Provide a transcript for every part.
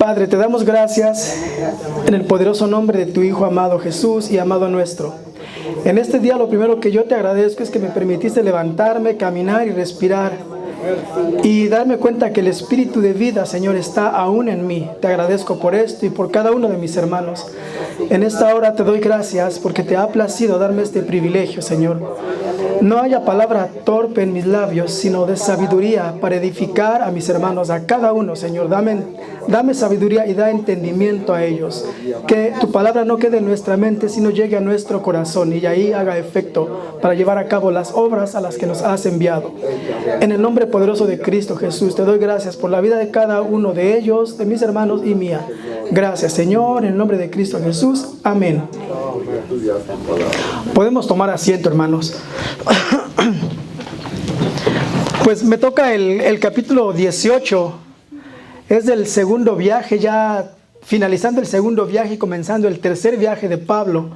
Padre, te damos gracias en el poderoso nombre de tu Hijo amado Jesús y amado nuestro. En este día lo primero que yo te agradezco es que me permitiste levantarme, caminar y respirar y darme cuenta que el espíritu de vida, Señor, está aún en mí. Te agradezco por esto y por cada uno de mis hermanos. En esta hora te doy gracias porque te ha placido darme este privilegio, Señor. No haya palabra torpe en mis labios, sino de sabiduría para edificar a mis hermanos, a cada uno, Señor. Dame sabiduría y da entendimiento a ellos. Que tu palabra no quede en nuestra mente, sino llegue a nuestro corazón y ahí haga efecto para llevar a cabo las obras a las que nos has enviado. En el nombre poderoso de Cristo Jesús, te doy gracias por la vida de cada uno de ellos, de mis hermanos y mía. Gracias, Señor, en el nombre de Cristo Jesús. Amén. Podemos tomar asiento, hermanos. Pues me toca el capítulo 18. Es del segundo viaje, ya finalizando el segundo viaje y comenzando el tercer viaje de Pablo.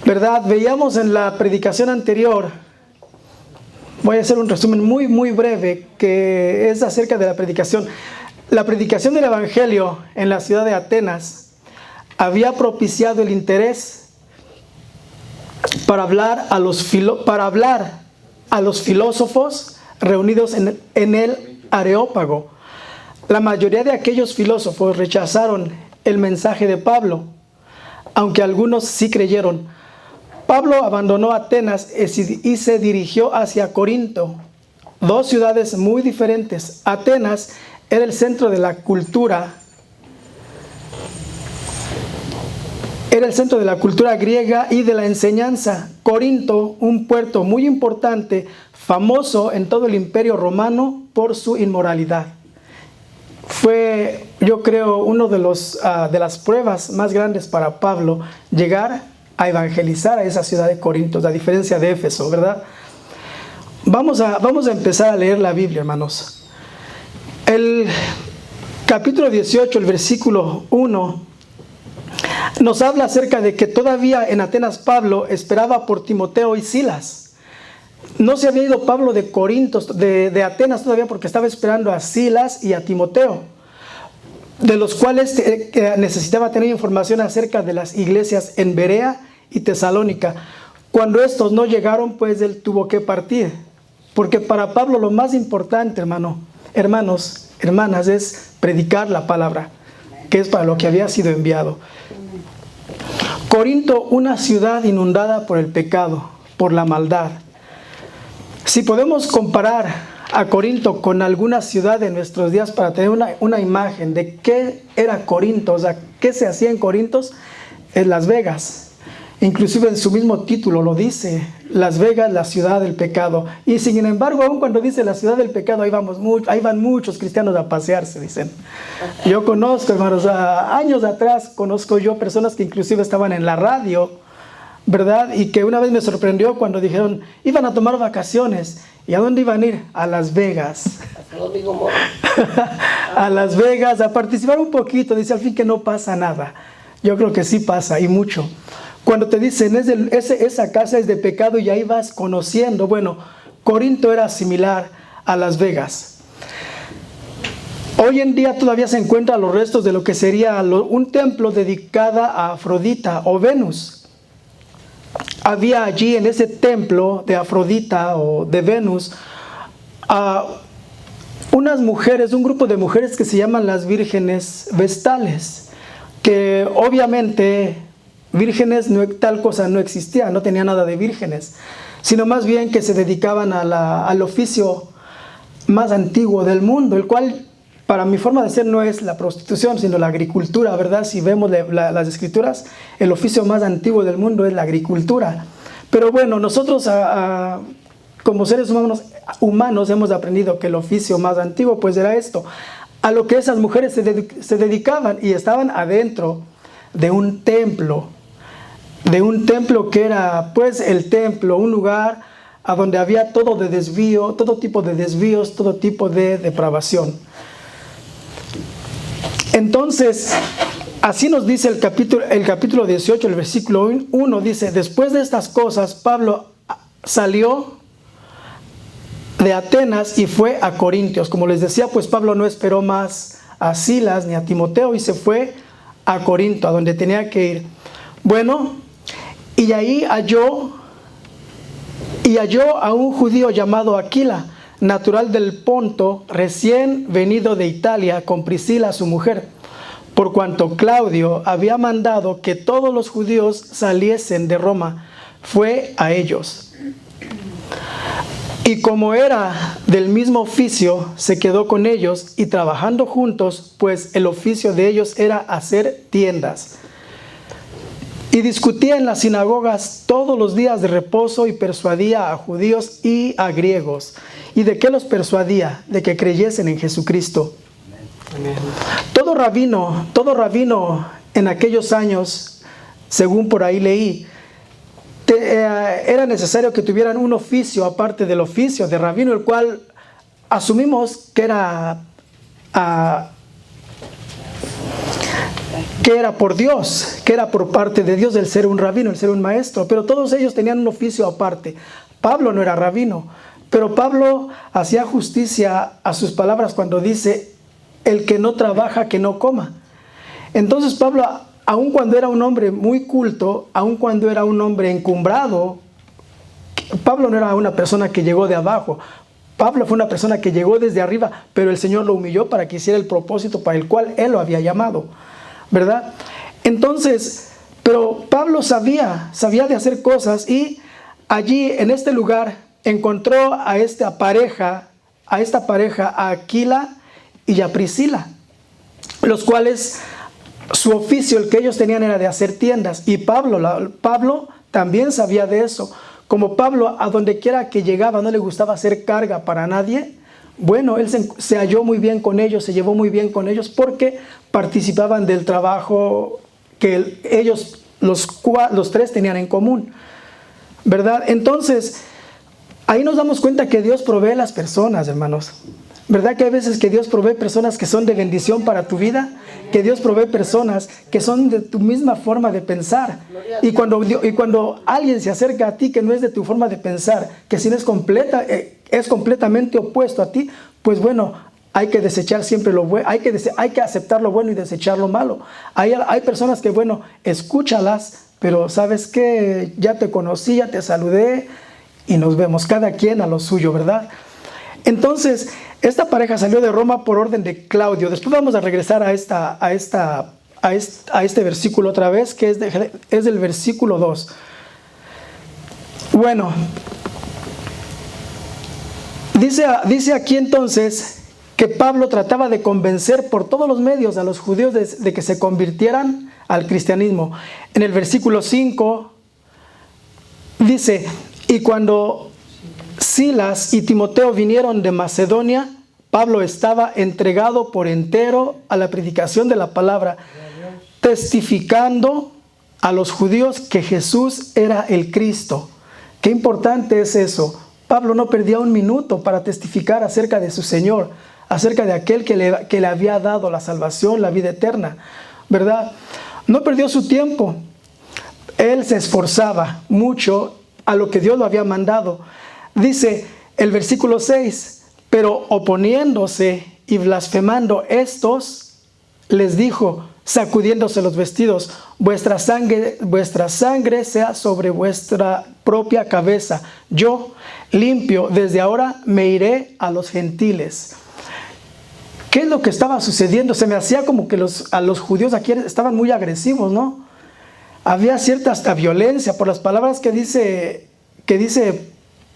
¿Verdad? Veíamos en la predicación anterior, voy a hacer un resumen muy breve, que es acerca de la predicación. La predicación del Evangelio en la ciudad de Atenas había propiciado el interés para hablar a los filósofos reunidos en el Areópago. La mayoría de aquellos filósofos rechazaron el mensaje de Pablo, aunque algunos sí creyeron. Pablo abandonó Atenas y se dirigió hacia Corinto, dos ciudades muy diferentes. Atenas era el centro de la cultura. Era el centro de la cultura griega y de la enseñanza. Corinto, un puerto muy importante, famoso en todo el Imperio Romano por su inmoralidad. Fue, yo creo, uno de las pruebas más grandes para Pablo, llegar a evangelizar a esa ciudad de Corinto, a diferencia de Éfeso, ¿verdad? Vamos a empezar a leer la Biblia, hermanos. El capítulo 18, el versículo 1, nos habla acerca de que todavía en Atenas Pablo esperaba por Timoteo y Silas. No se había ido Pablo de Corinto, de Atenas todavía, porque estaba esperando a Silas y a Timoteo, de los cuales necesitaba tener información acerca de las iglesias en Berea y Tesalónica. Cuando estos no llegaron, pues él tuvo que partir, porque para Pablo lo más importante, hermanos, hermanas, es predicar la palabra, que es para lo que había sido enviado. Corinto, una ciudad inundada por el pecado, por la maldad. Si podemos comparar a Corinto con alguna ciudad de nuestros días para tener una imagen de qué era Corinto, o sea, qué se hacía en Corinto, es Las Vegas. Inclusive en su mismo título lo dice, Las Vegas, la ciudad del pecado. Y sin embargo, aún cuando dice la ciudad del pecado, ahí van muchos cristianos a pasearse, dicen. Yo conozco, hermanos, años atrás conozco yo personas que inclusive estaban en la radio, ¿verdad? Y que una vez me sorprendió cuando dijeron, iban a tomar vacaciones. ¿Y a dónde iban a ir? A Las Vegas. A Las Vegas, a participar un poquito. Dice, al fin que no pasa nada. Yo creo que sí pasa, y mucho. Cuando te dicen, esa casa es de pecado y ahí vas conociendo. Bueno, Corinto era similar a Las Vegas. Hoy en día todavía se encuentran los restos de lo que sería un templo dedicado a Afrodita o Venus. Había allí en ese templo de Afrodita o de Venus unas mujeres, un grupo de mujeres que se llaman las vírgenes vestales, que obviamente vírgenes, tal cosa no existía, no tenía nada de vírgenes, sino más bien que se dedicaban al oficio más antiguo del mundo, el cual para mi forma de ser no es la prostitución, sino la agricultura, ¿verdad? Si vemos las escrituras, el oficio más antiguo del mundo es la agricultura. Pero bueno, nosotros como seres humanos hemos aprendido que el oficio más antiguo pues era esto, a lo que esas mujeres se dedicaban, y estaban adentro de un templo que era pues el templo, un lugar a donde había todo tipo de desvíos, todo tipo de depravación. Entonces, así nos dice el capítulo 18, el versículo 1, dice, después de estas cosas, Pablo salió de Atenas y fue a Corintios. Como les decía, pues Pablo no esperó más a Silas ni a Timoteo y se fue a Corinto, a donde tenía que ir. Bueno, y ahí halló a un judío llamado Aquila, natural del Ponto, recién venido de Italia, con Priscila su mujer, por cuanto Claudio había mandado que todos los judíos saliesen de Roma, fue a ellos. Y como era del mismo oficio, se quedó con ellos y trabajando juntos, pues el oficio de ellos era hacer tiendas. Y discutía en las sinagogas todos los días de reposo y persuadía a judíos y a griegos. ¿Y de qué los persuadía? De que creyesen en Jesucristo. Amén. Todo rabino en aquellos años, según por ahí leí, era necesario que tuvieran un oficio aparte del oficio de rabino, el cual asumimos que era por Dios, que era por parte de Dios el ser un rabino, el ser un maestro, pero todos ellos tenían un oficio aparte. Pablo no era rabino, pero Pablo hacía justicia a sus palabras cuando dice, el que no trabaja, que no coma. Entonces Pablo, aun cuando era un hombre muy culto, aun cuando era un hombre encumbrado, Pablo no era una persona que llegó de abajo. Pablo fue una persona que llegó desde arriba, pero el Señor lo humilló para que hiciera el propósito para el cual Él lo había llamado, ¿verdad? Entonces, pero Pablo sabía de hacer cosas y allí en este lugar encontró a esta pareja, a Aquila y a Priscila, los cuales su oficio, el que ellos tenían era de hacer tiendas, y Pablo también sabía de eso. Como Pablo a donde quiera que llegaba no le gustaba hacer carga para nadie, bueno, él se halló muy bien con ellos, se llevó muy bien con ellos porque participaban del trabajo que ellos, los tres tenían en común, ¿verdad? Entonces, ahí nos damos cuenta que Dios provee las personas, hermanos. ¿Verdad que hay veces que Dios provee personas que son de bendición para tu vida? Que Dios provee personas que son de tu misma forma de pensar. Y cuando alguien se acerca a ti que no es de tu forma de pensar, que si no es completamente opuesto a ti, pues bueno, hay que desechar siempre lo bueno, hay que aceptar lo bueno y desechar lo malo. Hay personas que, bueno, escúchalas, pero ¿sabes qué? Ya te conocí, ya te saludé y nos vemos, cada quien a lo suyo, ¿verdad? Entonces, esta pareja salió de Roma por orden de Claudio. Después vamos a regresar a este versículo otra vez, que es del versículo 2. Bueno, dice aquí entonces que Pablo trataba de convencer por todos los medios a los judíos de que se convirtieran al cristianismo. En el versículo 5 dice, y cuando Silas y Timoteo vinieron de Macedonia, Pablo estaba entregado por entero a la predicación de la palabra, testificando a los judíos que Jesús era el Cristo. Qué importante es eso. Pablo no perdía un minuto para testificar acerca de su Señor, acerca de aquel que le había dado la salvación, la vida eterna, ¿verdad? No perdió su tiempo. Él se esforzaba mucho a lo que Dios lo había mandado. Dice el versículo 6, pero oponiéndose y blasfemando estos, les dijo, sacudiéndose los vestidos, vuestra sangre sea sobre vuestra propia cabeza. Yo, limpio, desde ahora me iré a los gentiles. ¿Qué es lo que estaba sucediendo? Se me hacía como que a los judíos aquí estaban muy agresivos, ¿no? Había cierta hasta violencia por las palabras que dice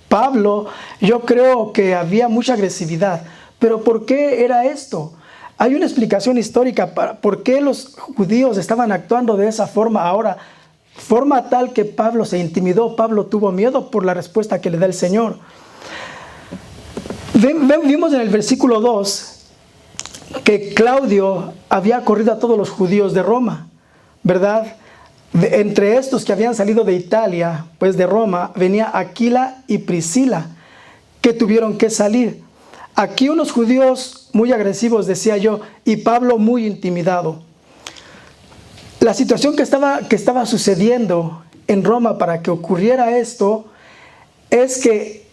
Pablo. Yo creo que había mucha agresividad. ¿Pero por qué era esto? Hay una explicación histórica para por qué los judíos estaban actuando de esa forma ahora. Forma tal que Pablo se intimidó, Pablo tuvo miedo por la respuesta que le da el Señor. Vimos en el versículo 2 que Claudio había corrido a todos los judíos de Roma, ¿verdad? Entre estos que habían salido de Italia, pues de Roma, venía Aquila y Priscila, que tuvieron que salir. Aquí unos judíos muy agresivos, decía yo, y Pablo muy intimidado. La situación que estaba sucediendo en Roma para que ocurriera esto es que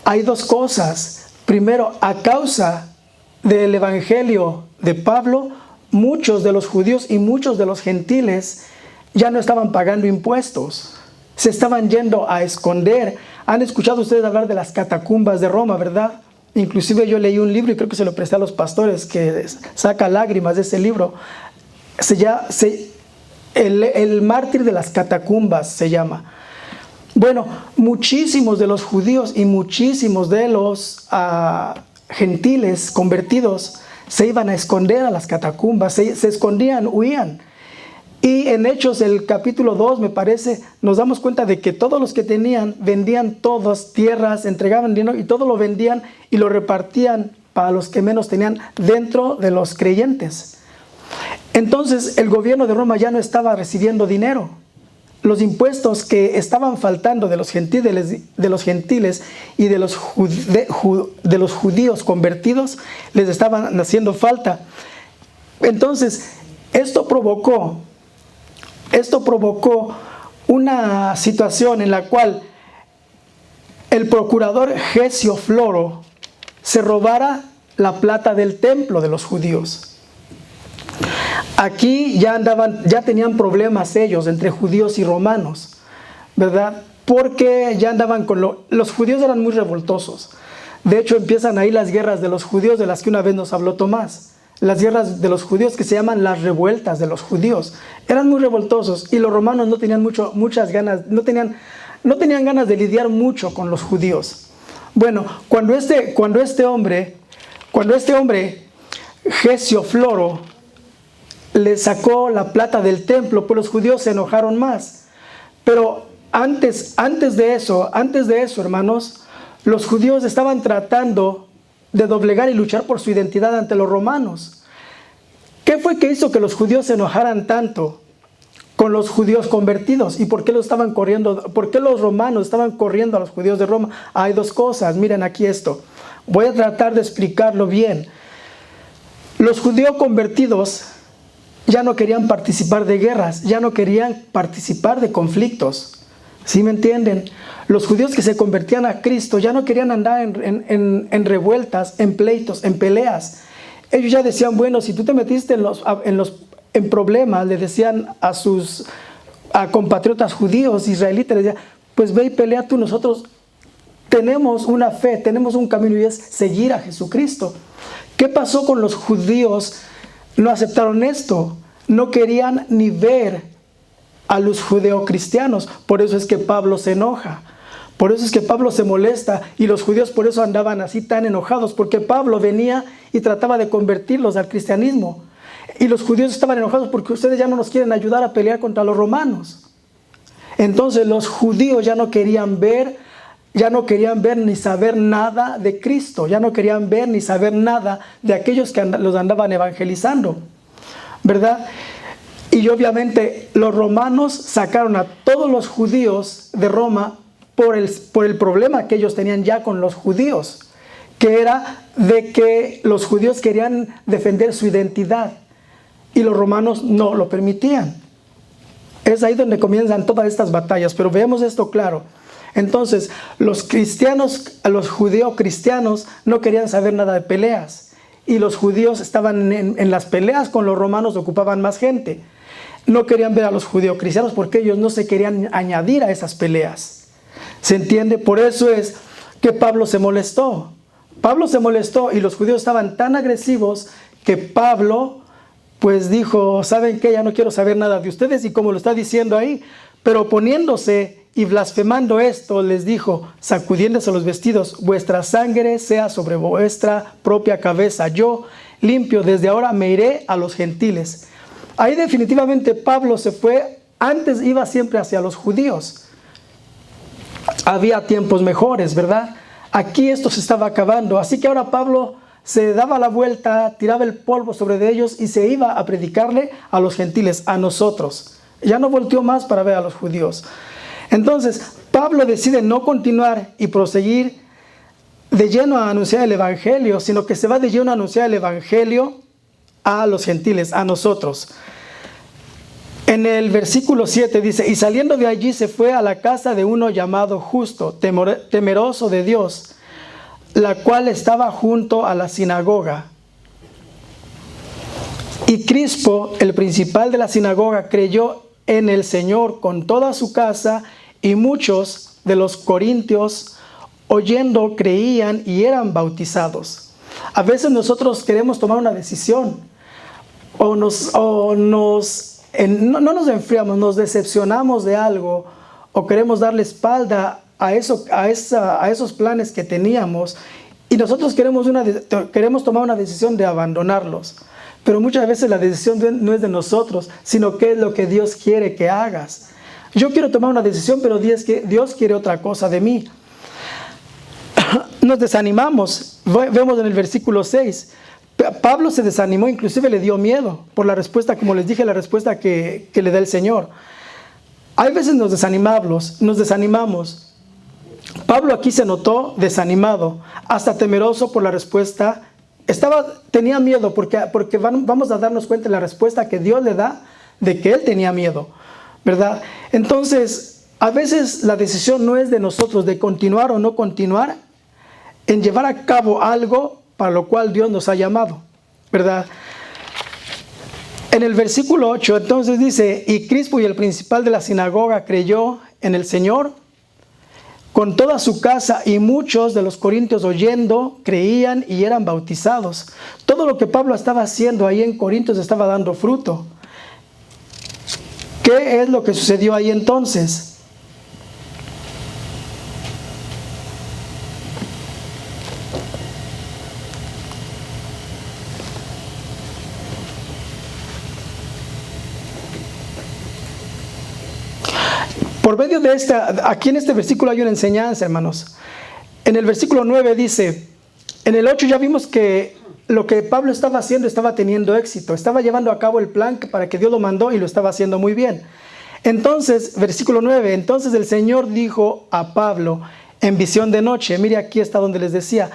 hay dos cosas. Primero, a causa del evangelio de Pablo, muchos de los judíos y muchos de los gentiles ya no estaban pagando impuestos. Se estaban yendo a esconder. Han escuchado ustedes hablar de las catacumbas de Roma, ¿verdad? Inclusive yo leí un libro y creo que se lo presté a los pastores, que saca lágrimas de ese libro. El mártir de las catacumbas se llama. Bueno, muchísimos de los judíos y muchísimos de los gentiles convertidos se iban a esconder a las catacumbas, se escondían, huían. Y en Hechos, el capítulo 2, me parece, nos damos cuenta de que todos los que tenían, vendían todas tierras, entregaban dinero y todo lo vendían y lo repartían para los que menos tenían dentro de los creyentes. Entonces el gobierno de Roma ya no estaba recibiendo dinero. Los impuestos que estaban faltando de los gentiles y de los judíos convertidos les estaban haciendo falta. Entonces esto provocó una situación en la cual el procurador Gesio Floro se robara la plata del templo de los judíos. Aquí ya tenían problemas ellos entre judíos y romanos, ¿verdad? Porque ya andaban los judíos eran muy revoltosos. De hecho, empiezan ahí las guerras de los judíos, de las que una vez nos habló Tomás. Las guerras de los judíos, que se llaman las revueltas de los judíos. Eran muy revoltosos y los romanos no tenían muchas ganas, no tenían ganas de lidiar mucho con los judíos. Bueno, cuando este hombre, Gesio Floro, le sacó la plata del templo, pues los judíos se enojaron más. Pero antes de eso, hermanos, los judíos estaban tratando de doblegar y luchar por su identidad ante los romanos. ¿Qué fue que hizo que los judíos se enojaran tanto con los judíos convertidos? ¿Y por qué los romanos estaban corriendo a los judíos de Roma? Hay dos cosas, miren aquí esto. Voy a tratar de explicarlo bien. Los judíos convertidos ya no querían participar de guerras, ya no querían participar de conflictos. ¿Sí me entienden? Los judíos que se convertían a Cristo ya no querían andar en revueltas, en pleitos, en peleas. Ellos ya decían, bueno, si tú te metiste en problemas, le decían a compatriotas judíos, israelitas, les decían, pues ve y pelea tú, nosotros tenemos una fe, tenemos un camino y es seguir a Jesucristo. ¿Qué pasó con los judíos? No aceptaron esto, no querían ni ver a los judeocristianos. Por eso es que Pablo se enoja, por eso es que Pablo se molesta y los judíos por eso andaban así tan enojados, porque Pablo venía y trataba de convertirlos al cristianismo y los judíos estaban enojados porque ustedes ya no nos quieren ayudar a pelear contra los romanos. Entonces los judíos ya no querían ver ni saber nada de Cristo, ya no querían ver ni saber nada de aquellos que los andaban evangelizando, ¿verdad? Y obviamente los romanos sacaron a todos los judíos de Roma por el problema que ellos tenían ya con los judíos, que era de que los judíos querían defender su identidad y los romanos no lo permitían. Es ahí donde comienzan todas estas batallas, pero veamos esto claro. Entonces, los judeocristianos no querían saber nada de peleas y los judíos estaban en las peleas con los romanos, ocupaban más gente. No querían ver a los judeocristianos porque ellos no se querían añadir a esas peleas. ¿Se entiende? Por eso es que Pablo se molestó. Pablo se molestó y los judíos estaban tan agresivos que Pablo pues dijo, ¿saben qué? Ya no quiero saber nada de ustedes, y como lo está diciendo ahí, pero oponiéndose y blasfemando esto, les dijo, sacudiéndose los vestidos, vuestra sangre sea sobre vuestra propia cabeza. Yo, limpio, desde ahora me iré a los gentiles. Ahí definitivamente Pablo se fue. Antes iba siempre hacia los judíos. Había tiempos mejores, ¿verdad? Aquí esto se estaba acabando. Así que ahora Pablo se daba la vuelta, tiraba el polvo sobre de ellos y se iba a predicarle a los gentiles, a nosotros. Ya no volteó más para ver a los judíos. Entonces, Pablo decide no continuar y proseguir de lleno a anunciar el evangelio, sino que se va de lleno a anunciar el evangelio a los gentiles, a nosotros. En el versículo 7 dice, y saliendo de allí se fue a la casa de uno llamado Justo, temeroso de Dios, la cual estaba junto a la sinagoga. Y Crispo, el principal de la sinagoga, creyó en el Señor con toda su casa, y muchos de los corintios, oyendo, creían y eran bautizados. A veces nosotros queremos tomar una decisión no nos enfriamos, nos decepcionamos de algo, o queremos darle espalda a esos planes que teníamos, y nosotros queremos tomar una decisión de abandonarlos. Pero muchas veces la decisión no es de nosotros, sino que es lo que Dios quiere que hagas. Yo quiero tomar una decisión, pero Dios quiere otra cosa de mí. Nos desanimamos. Vemos en el versículo 6. Pablo se desanimó, inclusive le dio miedo por la respuesta, como les dije, la respuesta que le da el Señor. Hay veces nos desanimamos. Pablo aquí se notó desanimado, hasta temeroso por la respuesta. Tenía miedo porque vamos a darnos cuenta de la respuesta que Dios le da, de que él tenía miedo, ¿verdad? Entonces, a veces la decisión no es de nosotros, de continuar o no continuar en llevar a cabo algo para lo cual Dios nos ha llamado, ¿verdad? En el versículo 8, entonces dice, y Crispo y el principal de la sinagoga creyó en el Señor con toda su casa, y muchos de los corintios oyendo creían y eran bautizados. Todo lo que Pablo estaba haciendo ahí en Corintios estaba dando fruto. ¿Qué es lo que sucedió ahí entonces? Por medio de aquí en este versículo hay una enseñanza, hermanos. En el versículo 9 dice, en el 8 ya vimos que lo que Pablo estaba haciendo estaba teniendo éxito, estaba llevando a cabo el plan para que Dios lo mandó y lo estaba haciendo muy bien. Entonces, versículo 9, entonces el Señor dijo a Pablo en visión de noche, mire aquí está donde les decía,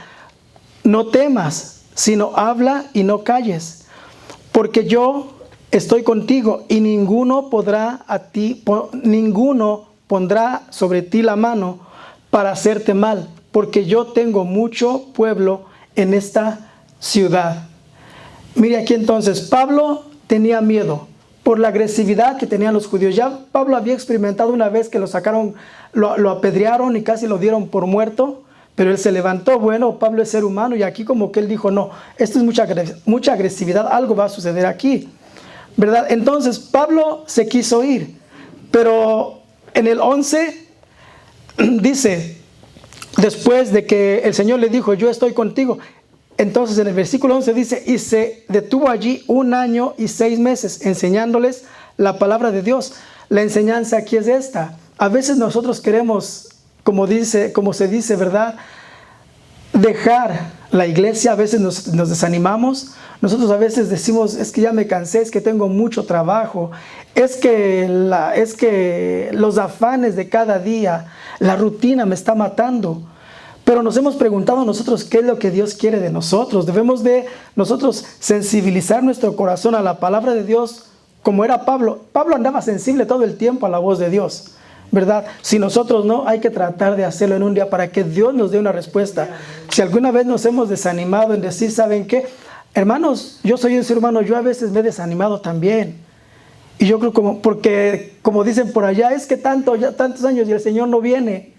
no temas, sino habla y no calles, porque yo estoy contigo, y ninguno pondrá sobre ti la mano para hacerte mal, porque yo tengo mucho pueblo en esta ciudad. Mire aquí entonces, Pablo tenía miedo por la agresividad que tenían los judíos. Ya Pablo había experimentado una vez que lo sacaron, lo apedrearon y casi lo dieron por muerto, pero él se levantó. Bueno, Pablo es ser humano, y aquí como que él dijo, no, esto es mucha agresividad, algo va a suceder aquí, ¿verdad? Entonces Pablo se quiso ir, pero en el 11 dice, después de que el Señor le dijo, yo estoy contigo, entonces en el versículo 11 dice, y se detuvo allí 1 año y 6 meses enseñándoles la palabra de Dios. La enseñanza aquí es esta. A veces nosotros queremos, como se dice, ¿verdad?, dejar la iglesia. A veces nos desanimamos. Nosotros a veces decimos, es que ya me cansé, es que tengo mucho trabajo, es que los afanes de cada día, la rutina me está matando. Pero nos hemos preguntado a nosotros qué es lo que Dios quiere de nosotros. Debemos de nosotros sensibilizar nuestro corazón a la palabra de Dios, como era Pablo. Pablo andaba sensible todo el tiempo a la voz de Dios, ¿verdad? Si nosotros no, hay que tratar de hacerlo en un día para que Dios nos dé una respuesta. Si alguna vez nos hemos desanimado en decir, ¿saben qué? Hermanos, yo soy un ser humano, yo a veces me he desanimado también. Y yo creo porque como dicen por allá, es que tantos años y el Señor no viene.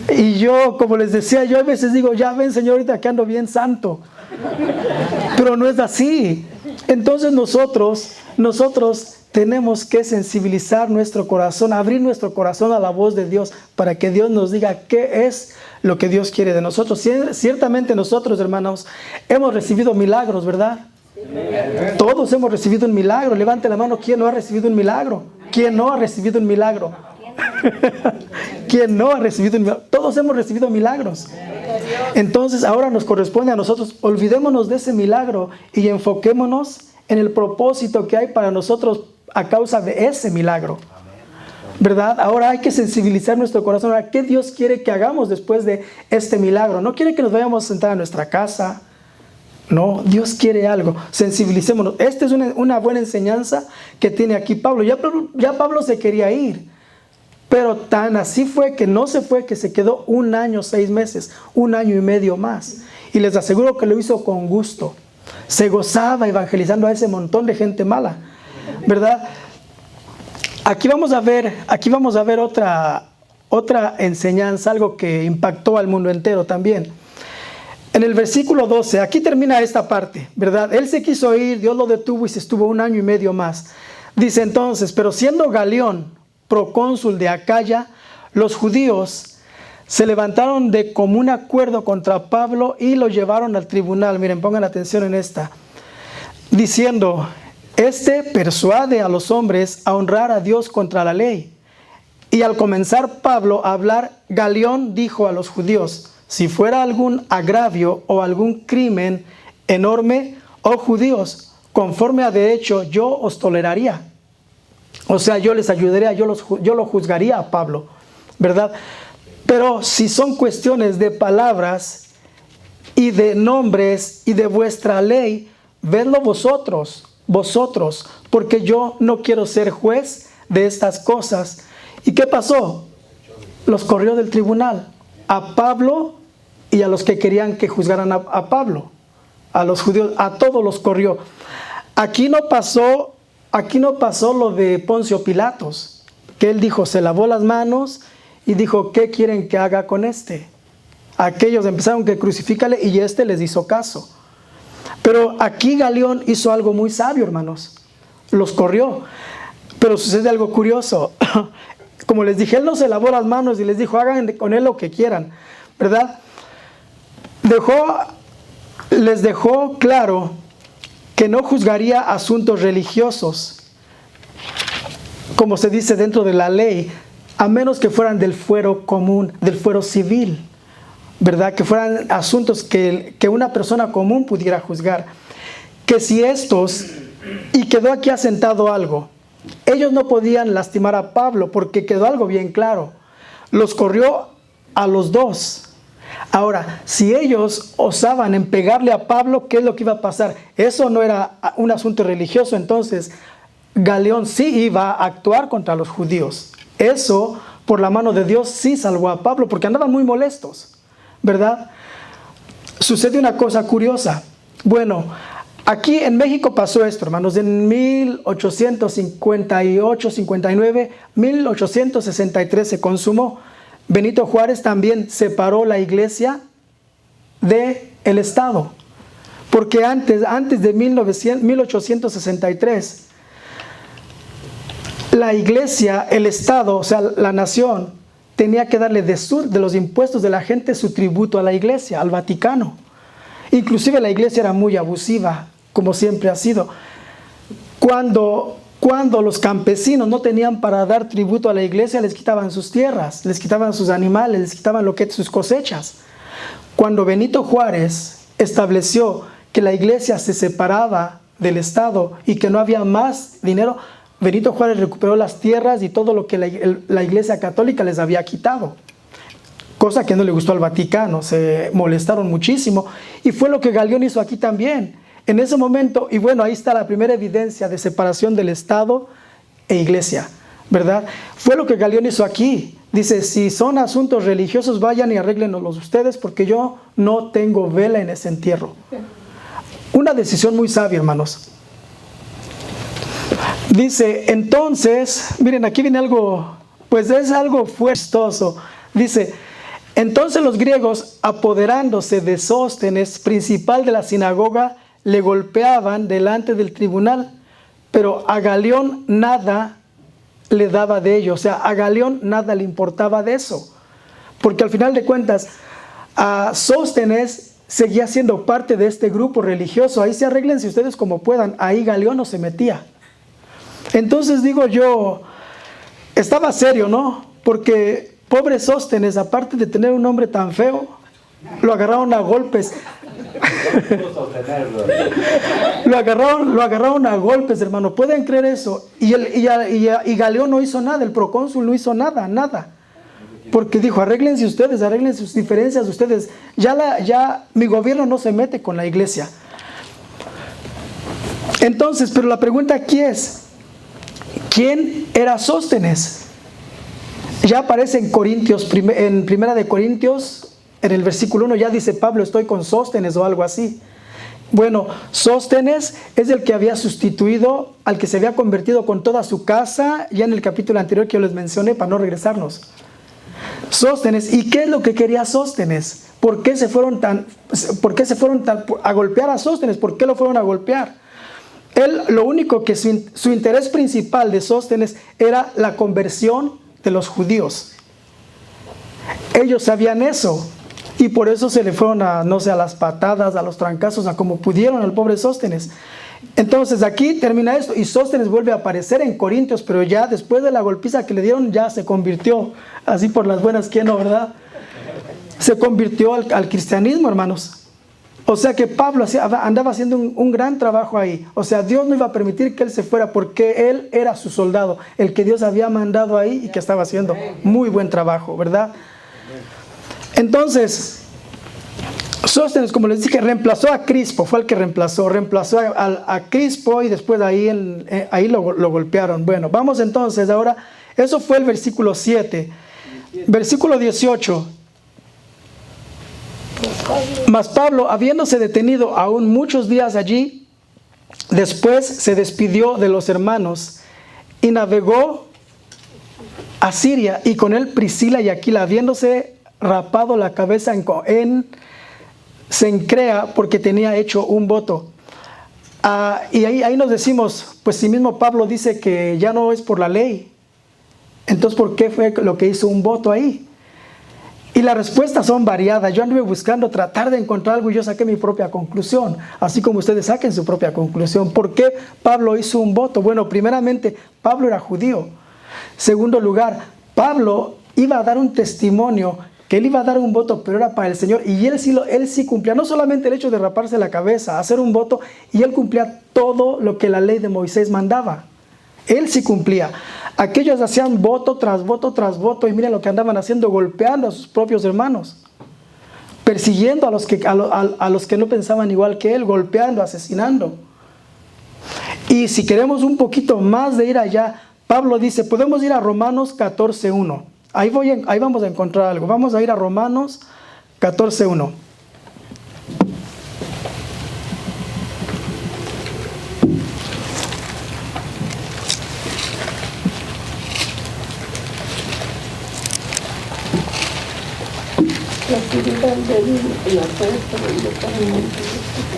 Y yo, como les decía, yo a veces digo, ya ven, Señor, ahorita que ando bien santo. Pero no es así. Entonces nosotros tenemos que sensibilizar nuestro corazón, abrir nuestro corazón a la voz de Dios, para que Dios nos diga qué es lo que Dios quiere de nosotros. Ciertamente nosotros, hermanos, hemos recibido milagros, ¿verdad? Todos hemos recibido un milagro. Levante la mano, ¿quién no ha recibido un milagro? ¿Quién no ha recibido un milagro? ¿Quién no ha recibido un milagro? Todos hemos recibido milagros. Entonces ahora nos corresponde a nosotros, olvidémonos de ese milagro y enfoquémonos en el propósito que hay para nosotros a causa de ese milagro, ¿verdad? Ahora hay que sensibilizar nuestro corazón a qué Dios quiere que hagamos después de este milagro. No quiere que nos vayamos a sentar a nuestra casa. No, Dios quiere algo. Sensibilicémonos. Esta es una buena enseñanza que tiene aquí Pablo. Ya Pablo se quería ir, pero tan así fue que no se fue, que se quedó 1 año, 6 meses, 1 año y medio más. Y les aseguro que lo hizo con gusto. se gozaba evangelizando a ese montón de gente mala, ¿verdad? Aquí vamos a ver otra enseñanza, algo que impactó al mundo entero también. En el versículo 12, aquí termina esta parte, ¿verdad? Él se quiso ir, Dios lo detuvo y se estuvo 1 año y medio más. Dice entonces, pero siendo Galión procónsul de Acaya, los judíos se levantaron de común acuerdo contra Pablo y lo llevaron al tribunal. Miren, pongan atención en esta. Diciendo, este persuade a los hombres a honrar a Dios contra la ley. Y al comenzar Pablo a hablar, Galión dijo a los judíos, si fuera algún agravio o algún crimen enorme, oh judíos, conforme a derecho, yo os toleraría. O sea, yo les ayudaría, yo lo juzgaría a Pablo, ¿verdad? Pero si son cuestiones de palabras y de nombres y de vuestra ley, vedlo vosotros, porque yo no quiero ser juez de estas cosas. ¿Y qué pasó? Los corrió del tribunal, a Pablo y a los que querían que juzgaran a Pablo, a los judíos, a todos los corrió. Aquí no pasó lo de Poncio Pilatos, que él dijo, se lavó las manos y dijo, ¿qué quieren que haga con este? Aquellos empezaron que crucifícale y este les hizo caso. Pero aquí Galión hizo algo muy sabio, hermanos. Los corrió. Pero sucede algo curioso. Como les dije, él no se lavó las manos y les dijo, hagan con él lo que quieran, ¿verdad? Les dejó claro que no juzgaría asuntos religiosos, como se dice dentro de la ley, a menos que fueran del fuero común, del fuero civil, ¿verdad? Que fueran asuntos que una persona común pudiera juzgar. Que si estos, y quedó aquí asentado algo, ellos no podían lastimar a Pablo porque quedó algo bien claro. Los corrió a los dos. Ahora, si ellos osaban en pegarle a Pablo, ¿qué es lo que iba a pasar? Eso no era un asunto religioso, entonces Galión sí iba a actuar contra los judíos. Eso, por la mano de Dios, sí salvó a Pablo porque andaban muy molestos, ¿verdad? Sucede una cosa curiosa. Bueno, aquí en México pasó esto, hermanos, en 1858, 59, 1863 se consumó. Benito Juárez también separó la iglesia del Estado, porque antes de 1863, la iglesia, el Estado, o sea, la nación, tenía que darle de los impuestos de la gente su tributo a la iglesia, al Vaticano. Inclusive la iglesia era muy abusiva, como siempre ha sido. Cuando los campesinos no tenían para dar tributo a la iglesia, les quitaban sus tierras, les quitaban sus animales, les quitaban sus cosechas. Cuando Benito Juárez estableció que la iglesia se separaba del Estado y que no había más dinero, Benito Juárez recuperó las tierras y todo lo que la iglesia católica les había quitado. Cosa que no le gustó al Vaticano, se molestaron muchísimo. Y fue lo que Galión hizo aquí también. En ese momento, y bueno, ahí está la primera evidencia de separación del Estado e iglesia, ¿verdad? Fue lo que Galión hizo aquí. Dice, si son asuntos religiosos, vayan y arréglenlos ustedes porque yo no tengo vela en ese entierro. Una decisión muy sabia, hermanos. Dice, entonces, miren, aquí viene algo, pues es algo fuerzoso. Dice, entonces los griegos, apoderándose de Sóstenes, principal de la sinagoga, le golpeaban delante del tribunal, pero a Galión nada le daba de ello. O sea, a Galión nada le importaba de eso, porque al final de cuentas, a Sóstenes seguía siendo parte de este grupo religioso. Ahí se arreglense ustedes como puedan, ahí Galión no se metía. Entonces digo yo, estaba serio, ¿no? Porque pobre Sóstenes, aparte de tener un nombre tan feo, lo agarraron a golpes. Lo agarraron a golpes, hermano. ¿Pueden creer eso? Y Galión no hizo nada, el procónsul no hizo nada. Porque dijo, arréglense ustedes, arreglen sus diferencias ustedes. Ya mi gobierno no se mete con la iglesia. Entonces, pero la pregunta aquí es, ¿quién era Sóstenes? Ya aparece en Corintios, en Primera de Corintios, en el versículo 1, ya dice Pablo, estoy con Sóstenes o algo así. Bueno, Sóstenes es el que había sustituido al que se había convertido con toda su casa, ya en el capítulo anterior que yo les mencioné para no regresarnos. Sóstenes, ¿y qué es lo que quería Sóstenes? ¿Por qué se fueron a golpear a Sóstenes? ¿Por qué lo fueron a golpear? Él, lo único que su interés principal de Sóstenes era la conversión de los judíos. Ellos sabían eso. Y por eso se le fueron a, no sé, a las patadas, a los trancazos, a como pudieron al pobre Sóstenes. Entonces aquí termina esto y Sóstenes vuelve a aparecer en Corintios, pero ya después de la golpiza que le dieron ya se convirtió, así por las buenas, ¿quién no, verdad? Se convirtió al cristianismo, hermanos. O sea que Pablo andaba haciendo un gran trabajo ahí. O sea, Dios no iba a permitir que él se fuera porque él era su soldado, el que Dios había mandado ahí y que estaba haciendo muy buen trabajo, ¿verdad? Entonces, Sóstenes, como les dije, reemplazó a Crispo, fue el que reemplazó a Crispo y después ahí lo golpearon. Bueno, vamos entonces ahora, eso fue el versículo 7. Versículo 18. Mas Pablo, habiéndose detenido aún muchos días allí, después se despidió de los hermanos y navegó a Siria, y con él Priscila y Aquila, habiéndose rapado la cabeza en Cencrea, porque tenía hecho un voto. Y ahí nos decimos, pues si mismo Pablo dice que ya no es por la ley, entonces ¿por qué fue lo que hizo un voto ahí? Y las respuestas son variadas. Yo anduve buscando tratar de encontrar algo y yo saqué mi propia conclusión, así como ustedes saquen su propia conclusión. ¿Por qué Pablo hizo un voto? Bueno, primeramente, Pablo era judío. Segundo lugar, Pablo iba a dar un testimonio que él iba a dar un voto, pero era para el Señor, y él sí cumplía, no solamente el hecho de raparse la cabeza, hacer un voto, y él cumplía todo lo que la ley de Moisés mandaba. Él sí cumplía. Aquellos hacían voto tras voto tras voto, y miren lo que andaban haciendo, golpeando a sus propios hermanos, persiguiendo a los que no pensaban igual que él, golpeando, asesinando. Y si queremos un poquito más de ir allá, Pablo dice, podemos ir a Romanos 14:1. Ahí vamos a encontrar algo. Vamos a ir a Romanos 14:1.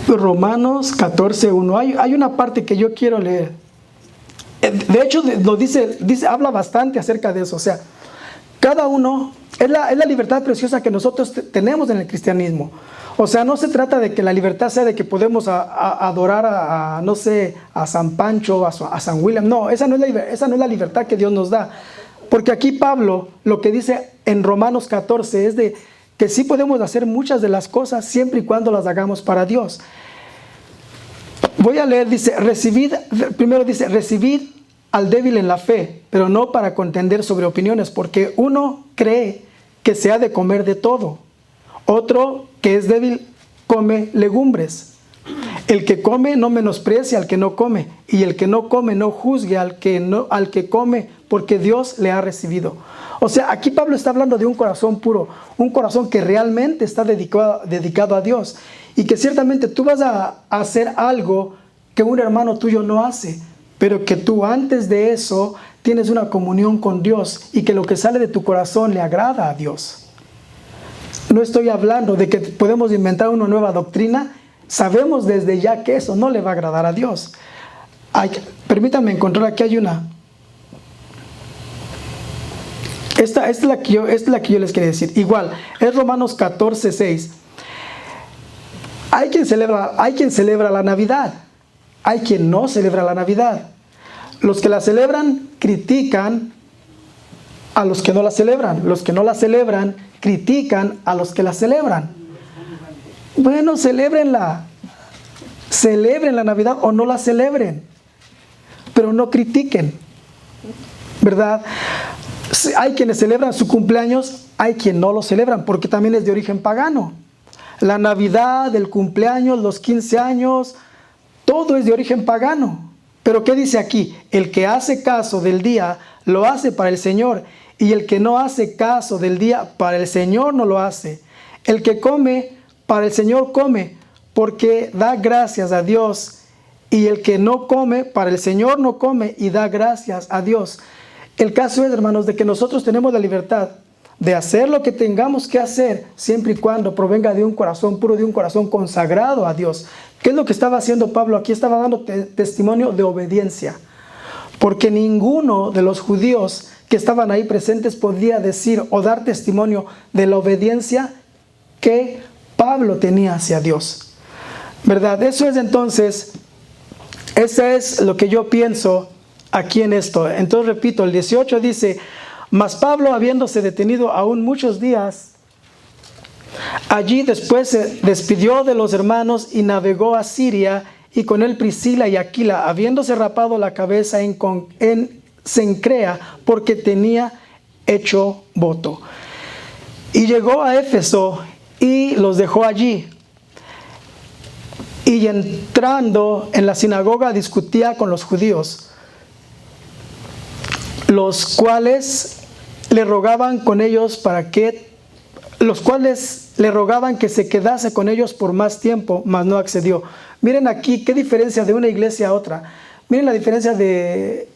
Romanos 14:1. Hay una parte que yo quiero leer. De hecho, lo dice, habla bastante acerca de eso. O sea, cada uno, es la libertad preciosa que nosotros tenemos en el cristianismo. O sea, no se trata de que la libertad sea de que podemos adorar no sé, a San Pancho, a San William. No, esa no es la libertad que Dios nos da. Porque aquí Pablo lo que dice en Romanos 14 es de que sí podemos hacer muchas de las cosas siempre y cuando las hagamos para Dios. Voy a leer, primero dice, recibid al débil en la fe, pero no para contender sobre opiniones, porque uno cree que se ha de comer de todo, otro que es débil come legumbres. El que come no menosprecia al que no come, y el que no come no juzgue al que come, porque Dios le ha recibido. O sea, aquí Pablo está hablando de un corazón puro, un corazón que realmente está dedicado a Dios, y que ciertamente tú vas a hacer algo que un hermano tuyo no hace, pero que tú antes de eso tienes una comunión con Dios y que lo que sale de tu corazón le agrada a Dios. No estoy hablando de que podemos inventar una nueva doctrina. Sabemos desde ya que eso no le va a agradar a Dios. Permítanme encontrar, aquí hay una. Esta es la que yo les quería decir. Igual, es Romanos 14:6. Hay quien celebra la Navidad. Hay quien no celebra la Navidad. Los que la celebran critican a los que no la celebran. Los que no la celebran critican a los que la celebran. Bueno, celébrenla. Celebren la Navidad o no la celebren, pero no critiquen, ¿verdad? Hay quienes celebran su cumpleaños, hay quienes no lo celebran porque también es de origen pagano. La Navidad, el cumpleaños, los 15 años, todo es de origen pagano. Pero ¿qué dice aquí? El que hace caso del día lo hace para el Señor, y el que no hace caso del día para el Señor no lo hace. El que come para el Señor come, porque da gracias a Dios. Y el que no come, para el Señor no come y da gracias a Dios. El caso es, hermanos, de que nosotros tenemos la libertad de hacer lo que tengamos que hacer, siempre y cuando provenga de un corazón puro, de un corazón consagrado a Dios. ¿Qué es lo que estaba haciendo Pablo? Aquí estaba dando testimonio de obediencia. Porque ninguno de los judíos que estaban ahí presentes podía decir o dar testimonio de la obediencia que Pablo tenía hacia Dios. ¿Verdad? Eso es entonces, ese es lo que yo pienso aquí en esto. Entonces repito, el 18 dice: mas Pablo, habiéndose detenido aún muchos días, allí después se despidió de los hermanos y navegó a Siria, y con él Priscila y Aquila, habiéndose rapado la cabeza en Cencrea, porque tenía hecho voto. Y llegó a Éfeso y los dejó allí. Y entrando en la sinagoga discutía con los judíos, los cuales le rogaban que se quedase con ellos por más tiempo, mas no accedió. Miren aquí qué diferencia de una iglesia a otra. Miren la diferencia de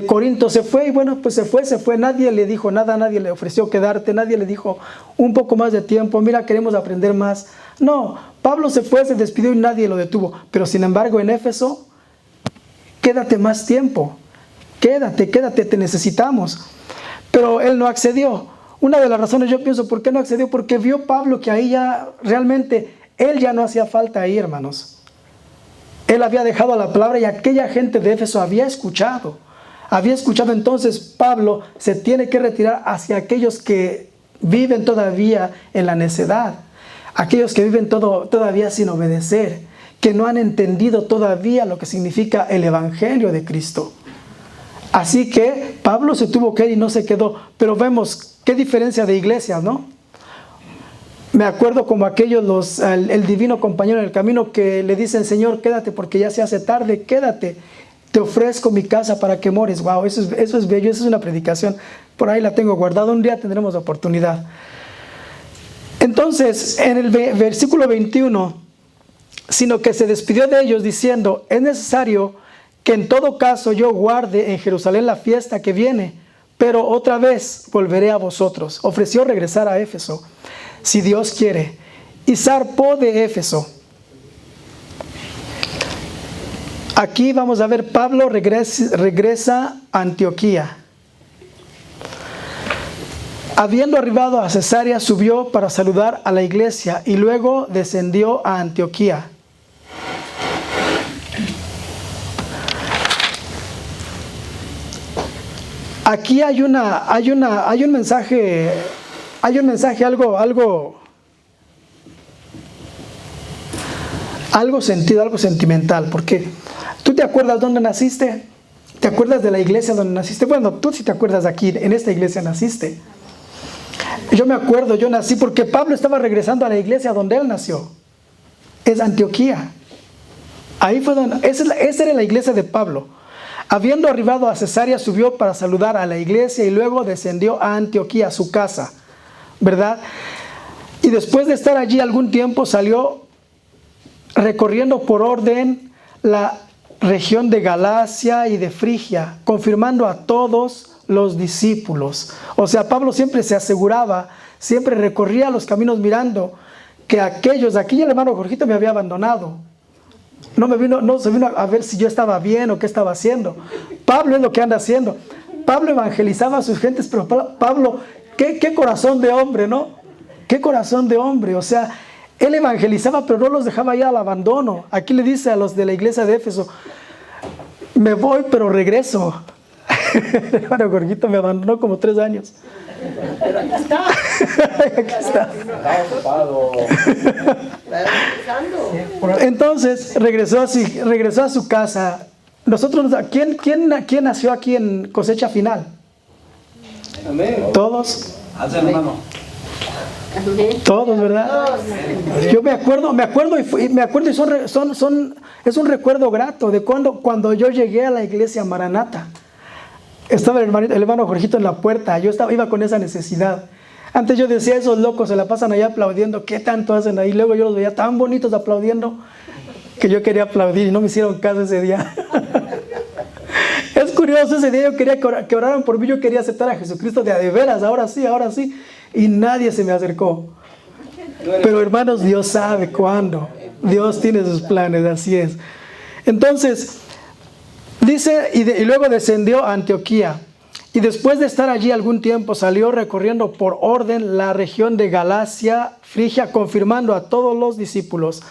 Corinto. Se fue y bueno, pues se fue. Nadie le dijo nada, nadie le ofreció quedarte, nadie le dijo un poco más de tiempo. Mira, queremos aprender más. No, Pablo se fue, se despidió y nadie lo detuvo. Pero sin embargo en Éfeso, quédate más tiempo. Quédate, te necesitamos. Pero él no accedió. Una de las razones, yo pienso, ¿por qué no accedió? Porque vio Pablo que ahí ya realmente, él ya no hacía falta ahí, hermanos. Él había dejado la palabra y aquella gente de Éfeso había escuchado. Entonces Pablo se tiene que retirar hacia aquellos que viven todavía en la necedad. Aquellos que viven todavía sin obedecer. Que no han entendido todavía lo que significa el Evangelio de Cristo. Así que Pablo se tuvo que ir y no se quedó. Pero vemos qué diferencia de iglesias, ¿no? Me acuerdo como aquellos, el divino compañero en el camino que le dicen: Señor, quédate porque ya se hace tarde, quédate. Te ofrezco mi casa para que mores. Wow, eso es bello, eso es una predicación. Por ahí la tengo guardada, un día tendremos oportunidad. Entonces, en el versículo 21, sino que se despidió de ellos diciendo: es necesario que en todo caso yo guarde en Jerusalén la fiesta que viene, pero otra vez volveré a vosotros. Ofreció regresar a Éfeso, si Dios quiere, y zarpó de Éfeso. Aquí vamos a ver, Pablo regresa a Antioquía. Habiendo arribado a Cesarea, subió para saludar a la iglesia y luego descendió a Antioquía. Aquí hay un mensaje algo sentimental, porque ¿tú te acuerdas dónde naciste? ¿Te acuerdas de la iglesia donde naciste? Bueno, tú sí te acuerdas de aquí, en esta iglesia naciste. Yo me acuerdo, yo nací porque Pablo estaba regresando a la iglesia donde él nació. Es Antioquía. Ahí fue donde, esa era la iglesia de Pablo. Habiendo arribado a Cesarea, subió para saludar a la iglesia y luego descendió a Antioquía, a su casa, ¿verdad? Y después de estar allí algún tiempo, salió recorriendo por orden la región de Galacia y de Frigia, confirmando a todos los discípulos. O sea, Pablo siempre se aseguraba, siempre recorría los caminos mirando que aquí el hermano Jorgito me había abandonado. No se vino a ver si yo estaba bien o qué estaba haciendo. Pablo es lo que anda haciendo. Pablo evangelizaba a sus gentes, pero Pablo, qué corazón de hombre, ¿no? Qué corazón de hombre. O sea, él evangelizaba, pero no los dejaba ya al abandono. Aquí le dice a los de la iglesia de Éfeso: me voy, pero regreso. El hermano Jorgito me abandonó como 3 años. Pero aquí está. Aquí está. Entonces regresó a su casa. Nosotros, ¿quién nació aquí en Cosecha Final? Amén. Todos. Hermano. Todos, ¿verdad? Yo me acuerdo y es un recuerdo grato de cuando yo llegué a la iglesia Maranata. Estaba el hermano Jorgito en la puerta, iba con esa necesidad. Antes yo decía, esos locos se la pasan ahí aplaudiendo, ¿qué tanto hacen ahí? Luego yo los veía tan bonitos aplaudiendo que yo quería aplaudir y no me hicieron caso ese día. Es curioso, ese día yo quería que oraran por mí, yo quería aceptar a Jesucristo de veras, ahora sí, y nadie se me acercó. Pero hermanos, Dios sabe cuándo. Dios tiene sus planes, así es. Entonces, dice, y luego descendió a Antioquía. Y después de estar allí algún tiempo, salió recorriendo por orden la región de Galacia, Frigia, confirmando a todos los discípulos.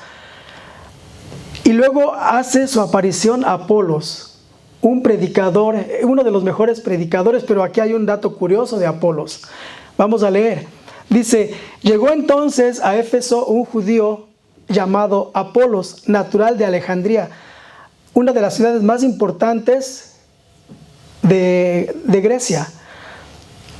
Y luego hace su aparición Apolos, un predicador, uno de los mejores predicadores, pero aquí hay un dato curioso de Apolos. Vamos a leer. Dice, llegó entonces a Éfeso un judío llamado Apolos, natural de Alejandría, una de las ciudades más importantes de Grecia.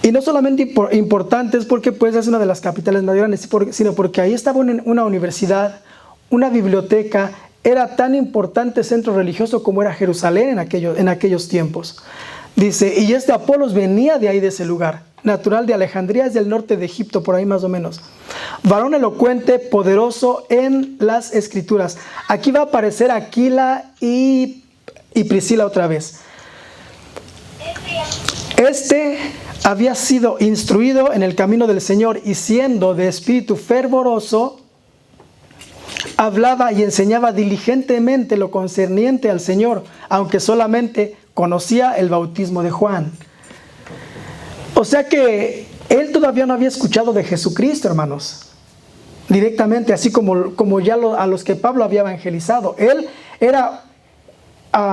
Y no solamente importantes porque pues es una de las capitales más grandes, sino porque ahí estaba una universidad, una biblioteca. Era tan importante centro religioso como era Jerusalén en aquellos tiempos. Dice, y este Apolos venía de ahí, de ese lugar, natural de Alejandría, es del norte de Egipto, por ahí más o menos. Varón elocuente, poderoso en las escrituras. Aquí va a aparecer Aquila y Priscila otra vez. Este había sido instruido en el camino del Señor y siendo de espíritu fervoroso, hablaba y enseñaba diligentemente lo concerniente al Señor, aunque solamente conocía el bautismo de Juan. O sea que él todavía no había escuchado de Jesucristo, hermanos, directamente, así como ya a los que Pablo había evangelizado. Él era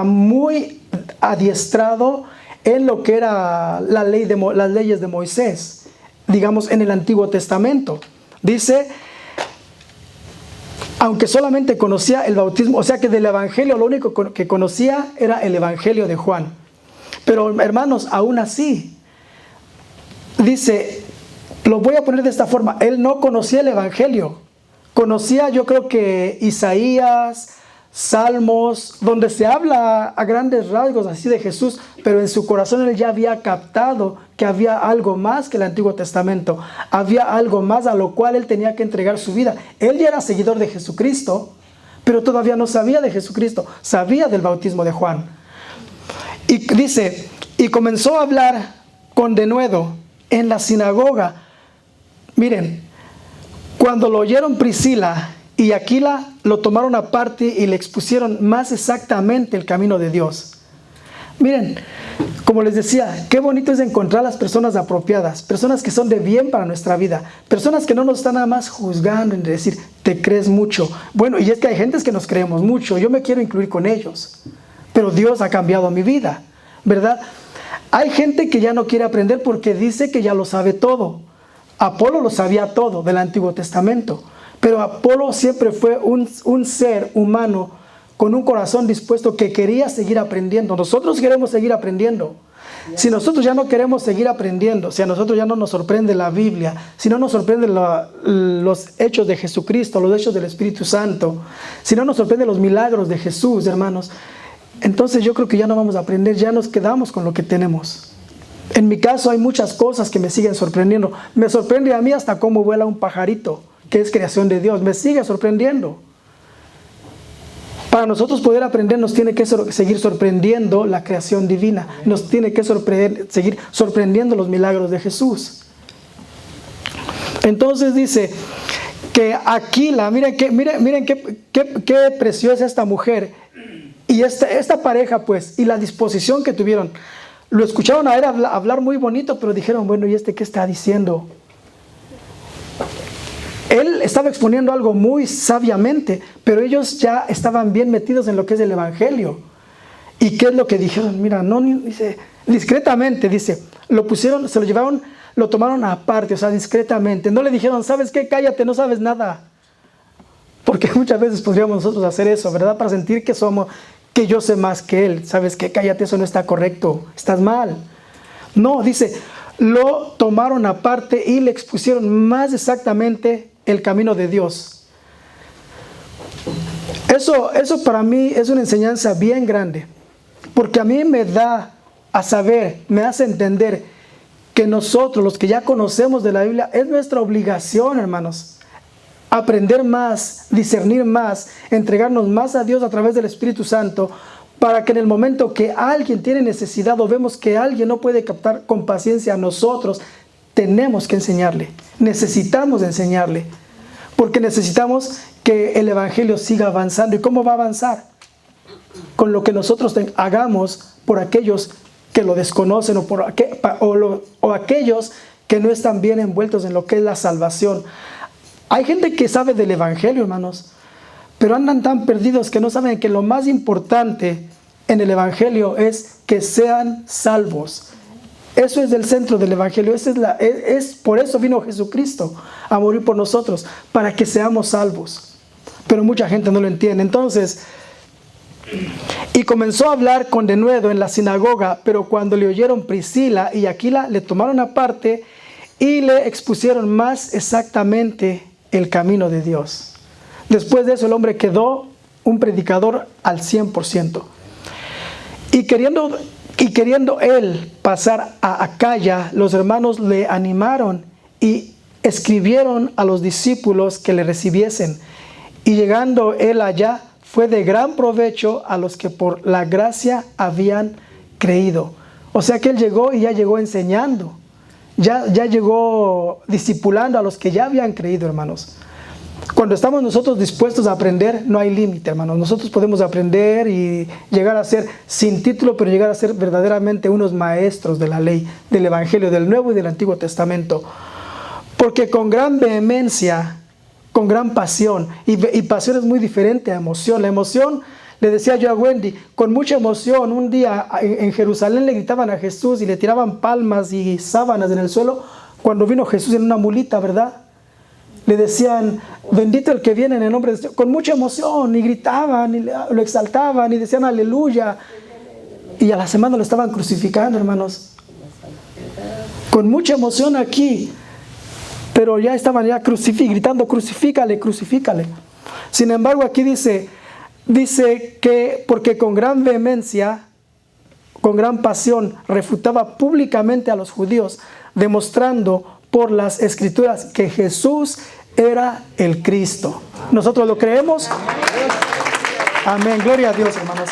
muy adiestrado en lo que era las leyes de Moisés, digamos en el Antiguo Testamento. Dice, aunque solamente conocía el bautismo, o sea que del Evangelio lo único que conocía era el Evangelio de Juan. Pero hermanos, aún así, dice, lo voy a poner de esta forma, él no conocía el Evangelio, conocía yo creo que Isaías, Salmos, donde se habla a grandes rasgos así de Jesús, pero en su corazón él ya había captado que había algo más que el Antiguo Testamento, había algo más a lo cual él tenía que entregar su vida. Él ya era seguidor de Jesucristo, pero todavía no sabía de Jesucristo, sabía del bautismo de Juan. Y dice, y comenzó a hablar con denuedo en la sinagoga. Miren, cuando lo oyeron Priscila y Aquila, lo tomaron aparte y le expusieron más exactamente el camino de Dios. Miren, como les decía, qué bonito es encontrar las personas apropiadas, personas que son de bien para nuestra vida, personas que no nos están nada más juzgando en decir, te crees mucho. Bueno, y es que hay gentes que nos creemos mucho, yo me quiero incluir con ellos, pero Dios ha cambiado mi vida, ¿verdad? Hay gente que ya no quiere aprender porque dice que ya lo sabe todo. Apolo lo sabía todo del Antiguo Testamento. Pero Apolo siempre fue un ser humano con un corazón dispuesto que quería seguir aprendiendo. Nosotros queremos seguir aprendiendo. Si nosotros ya no queremos seguir aprendiendo, si a nosotros ya no nos sorprende la Biblia, si no nos sorprenden los hechos de Jesucristo, los hechos del Espíritu Santo, si no nos sorprenden los milagros de Jesús, hermanos, entonces yo creo que ya no vamos a aprender, ya nos quedamos con lo que tenemos. En mi caso hay muchas cosas que me siguen sorprendiendo. Me sorprende a mí hasta cómo vuela un pajarito, que es creación de Dios, me sigue sorprendiendo. Para nosotros poder aprender nos tiene que seguir sorprendiendo la creación divina, nos tiene que seguir sorprendiendo los milagros de Jesús. Entonces dice que Aquila, miren qué preciosa esta mujer y esta pareja pues, y la disposición que tuvieron. Lo escucharon a él hablar muy bonito, pero dijeron, bueno, ¿y qué está diciendo? Él estaba exponiendo algo muy sabiamente, pero ellos ya estaban bien metidos en lo que es el Evangelio. ¿Y qué es lo que dijeron? Mira, no, dice, discretamente, dice, lo pusieron, se lo llevaron, lo tomaron aparte, o sea, discretamente. No le dijeron, ¿sabes qué? Cállate, no sabes nada. Porque muchas veces podríamos nosotros hacer eso, ¿verdad? Para sentir que yo sé más que él. ¿Sabes qué? Cállate, eso no está correcto, estás mal. No, dice, lo tomaron aparte y le expusieron más exactamente el camino de Dios. Eso para mí es una enseñanza bien grande, porque a mí me da a saber, me hace entender que nosotros, los que ya conocemos de la Biblia, es nuestra obligación, hermanos, aprender más, discernir más, entregarnos más a Dios a través del Espíritu Santo, para que en el momento que alguien tiene necesidad o vemos que alguien no puede captar con paciencia a nosotros, tenemos que enseñarle, necesitamos enseñarle, porque necesitamos que el Evangelio siga avanzando. ¿Y cómo va a avanzar? Con lo que nosotros hagamos por aquellos que lo desconocen o aquellos que no están bien envueltos en lo que es la salvación. Hay gente que sabe del Evangelio, hermanos, pero andan tan perdidos que no saben que lo más importante en el Evangelio es que sean salvos. Eso es el centro del Evangelio. Es por eso vino Jesucristo a morir por nosotros, para que seamos salvos. Pero mucha gente no lo entiende. Entonces, y comenzó a hablar con denuedo en la sinagoga, pero cuando le oyeron Priscila y Aquila, le tomaron aparte y le expusieron más exactamente el camino de Dios. Después de eso, el hombre quedó un predicador al 100%. Y queriendo él pasar a Acaya, los hermanos le animaron y escribieron a los discípulos que le recibiesen. Y llegando él allá, fue de gran provecho a los que por la gracia habían creído. O sea que él llegó y ya llegó enseñando. Ya llegó discipulando a los que ya habían creído, hermanos. Cuando estamos nosotros dispuestos a aprender, no hay límite, hermanos. Nosotros podemos aprender y llegar a ser, sin título, pero llegar a ser verdaderamente unos maestros de la ley, del Evangelio, del Nuevo y del Antiguo Testamento. Porque con gran vehemencia, con gran pasión, y pasión es muy diferente a emoción. La emoción, le decía yo a Wendy, con mucha emoción, un día en Jerusalén le gritaban a Jesús y le tiraban palmas y sábanas en el suelo, cuando vino Jesús en una mulita, ¿verdad? Le decían, bendito el que viene en el nombre de Dios, con mucha emoción, y gritaban, y lo exaltaban, y decían aleluya. Y a la semana lo estaban crucificando, hermanos. Con mucha emoción aquí, pero ya estaban gritando, crucifícale, crucifícale. Sin embargo, aquí dice que porque con gran vehemencia, con gran pasión, refutaba públicamente a los judíos, demostrando por las Escrituras que Jesús era el Cristo. ¿Nosotros lo creemos? Amén. Gloria a Dios, hermanos.